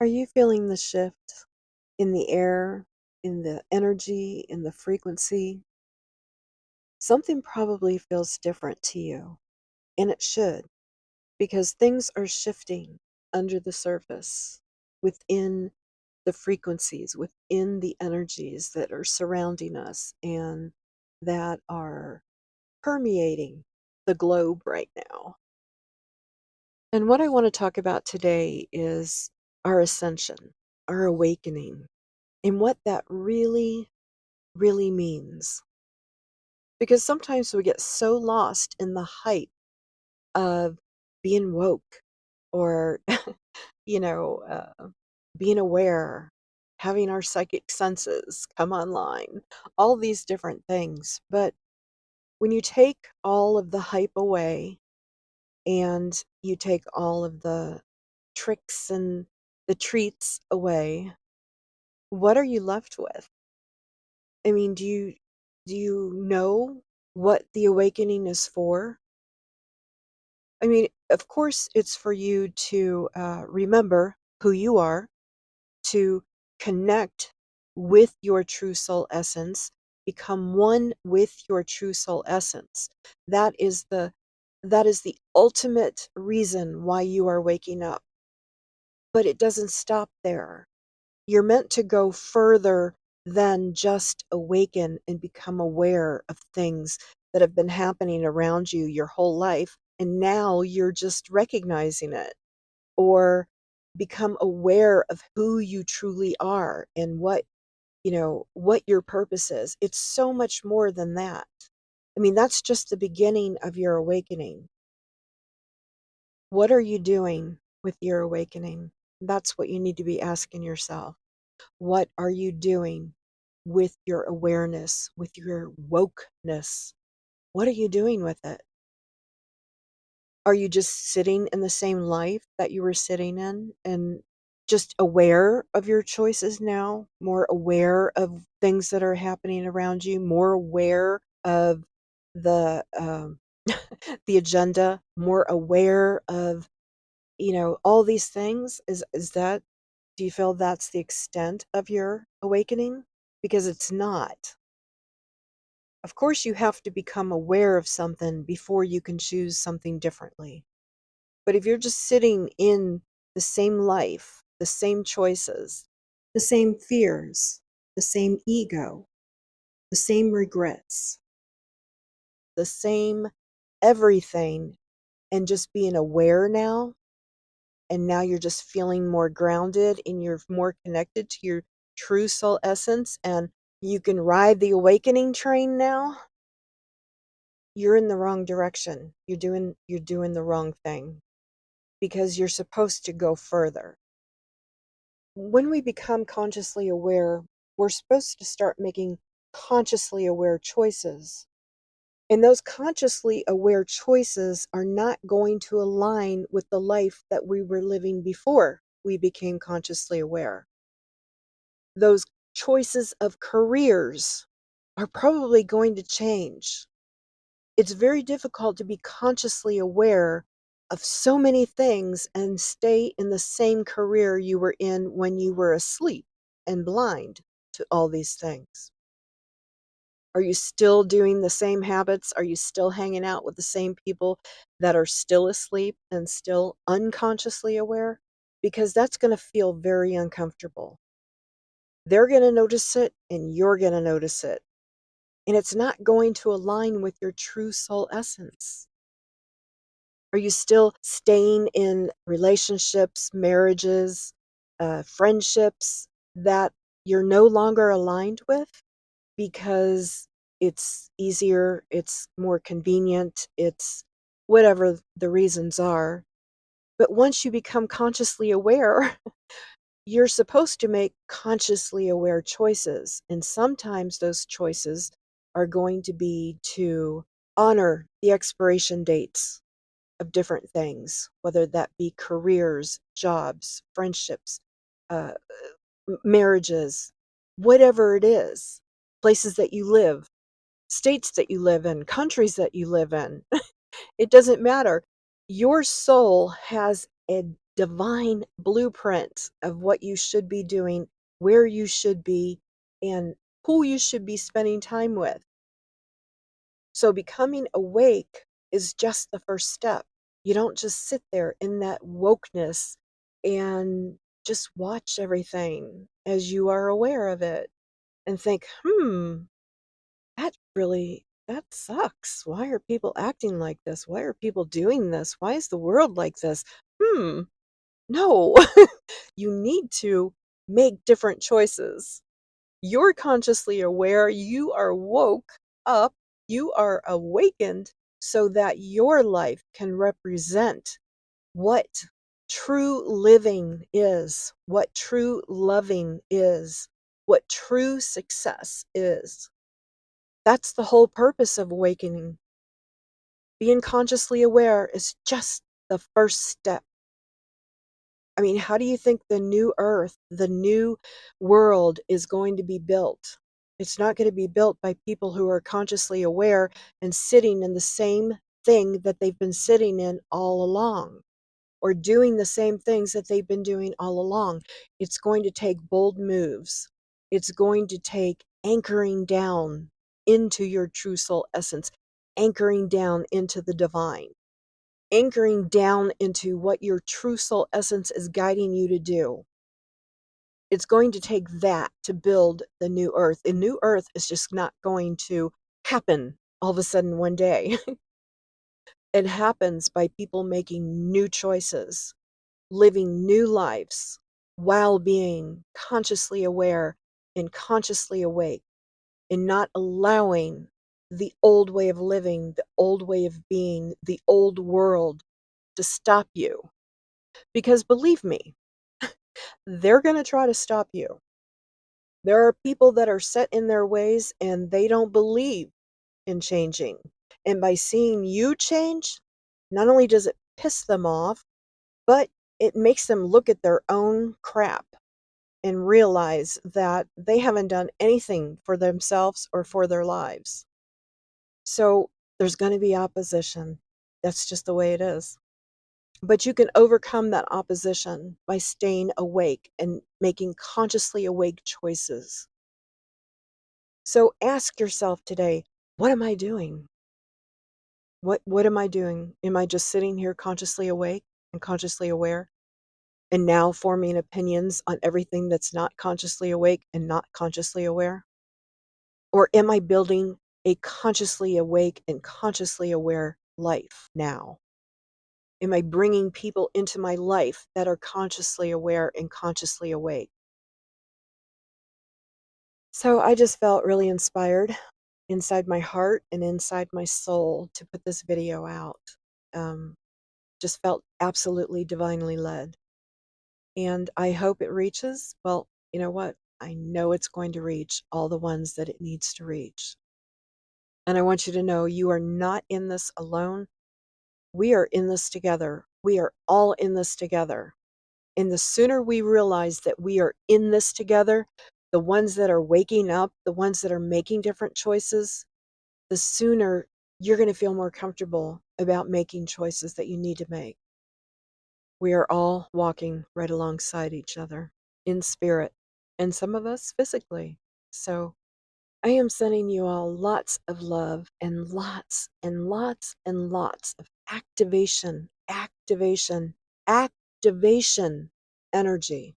Are you feeling the shift in the air, in the energy, in the frequency? Something probably feels different to you, and it should, because things are shifting under the surface within the frequencies, within the energies that are surrounding us and that are permeating the globe right now. And what I want to talk about today is our ascension, our awakening, and what that really means. Because sometimes we get so lost in the hype of being woke or, you know, being aware, having our psychic senses come online, all these different things. But when you take all of the hype away and you take all of the tricks and the treats away, what are you left with? I mean, do you know what the awakening is for? I mean, of course, it's for you to remember who you are, to connect with your true soul essence, become one with your true soul essence. That is the ultimate reason why you are waking up. But it doesn't stop there. You're meant to go further than just awaken and become aware of things that have been happening around you your whole life, and now you're just recognizing it, or become aware of who you truly are and what your purpose is. It's so much more than that. I mean, that's just the beginning of your awakening. What are you doing with your awakening? That's what you need to be asking yourself. What are you doing with your awareness, with your wokeness? What are you doing with it? Are you just sitting in the same life that you were sitting in and just aware of your choices now, more aware of things that are happening around you, more aware of the the agenda, more aware of, all these things? Is that Do you feel that's the extent of your awakening? Because it's not. Of course, you have to become aware of something before you can choose something differently. But if you're just sitting in the same life, the same choices, the same fears, the same ego, the same regrets, the same everything, and just being aware now, and now you're just feeling more grounded and you're more connected to your true soul essence, and you can ride the awakening train now, you're in the wrong direction. You're doing the wrong thing, because you're supposed to go further. When we become consciously aware, we're supposed to start making consciously aware choices. And those consciously aware choices are not going to align with the life that we were living before we became consciously aware. Those choices of careers are probably going to change. It's very difficult to be consciously aware of so many things and stay in the same career you were in when you were asleep and blind to all these things. Are you still doing the same habits? Are you still hanging out with the same people that are still asleep and still unconsciously aware? Because that's going to feel very uncomfortable. They're going to notice it and you're going to notice it. And it's not going to align with your true soul essence. Are you still staying in relationships, marriages, friendships that you're no longer aligned with because it's easier, it's more convenient, it's whatever the reasons are? But once you become consciously aware, you're supposed to make consciously aware choices. And sometimes those choices are going to be to honor the expiration dates of different things, whether that be careers, jobs, friendships, uh, marriages, whatever it is, places that you live, states that you live in, countries that you live in. It doesn't matter. Your soul has a divine blueprint of what you should be doing, where you should be, and who you should be spending time with. So becoming awake is just the first step. You don't just sit there in that wokeness and just watch everything as you are aware of it and think, that sucks. Why are people acting like this? Why are people doing this? Why is the world like this? No. You need to make different choices. You're consciously aware, you are woke up, you are awakened so that your life can represent what true living is, what true loving is, what true success is. That's the whole purpose of awakening. Being consciously aware is just the first step. I mean, how do you think the new earth, the new world is going to be built? It's not going to be built by people who are consciously aware and sitting in the same thing that they've been sitting in all along, or doing the same things that they've been doing all along. It's going to take bold moves. It's going to take anchoring down into your true soul essence, anchoring down into the divine, anchoring down into what your true soul essence is guiding you to do. It's going to take that to build the new earth. The new earth is just not going to happen all of a sudden one day. It happens by people making new choices, living new lives while being consciously aware and consciously awake, and not allowing the old way of living, the old way of being, the old world to stop you. Because believe me, they're going to try to stop you. There are people that are set in their ways and they don't believe in changing. And by seeing you change, not only does it piss them off, but it makes them look at their own crap and realize that they haven't done anything for themselves or for their lives. So there's going to be opposition. That's just the way it is. But you can overcome that opposition by staying awake and making consciously awake choices. So ask yourself today, what am I doing? What am I doing? Am I just sitting here consciously awake and consciously aware, and now forming opinions on everything that's not consciously awake and not consciously aware? Or am I building a consciously awake and consciously aware life now? Am I bringing people into my life that are consciously aware and consciously awake? So I just felt really inspired inside my heart and inside my soul to put this video out. Um, just felt absolutely divinely led. And I hope it reaches, well, you know what? I know it's going to reach all the ones that it needs to reach. And I want you to know you are not in this alone. We are in this together. We are all in this together. And the sooner we realize that we are in this together, the ones that are waking up, the ones that are making different choices, the sooner you're going to feel more comfortable about making choices that you need to make. We are all walking right alongside each other in spirit, and some of us physically. So I am sending you all lots of love and lots and lots and lots of activation, activation, activation energy.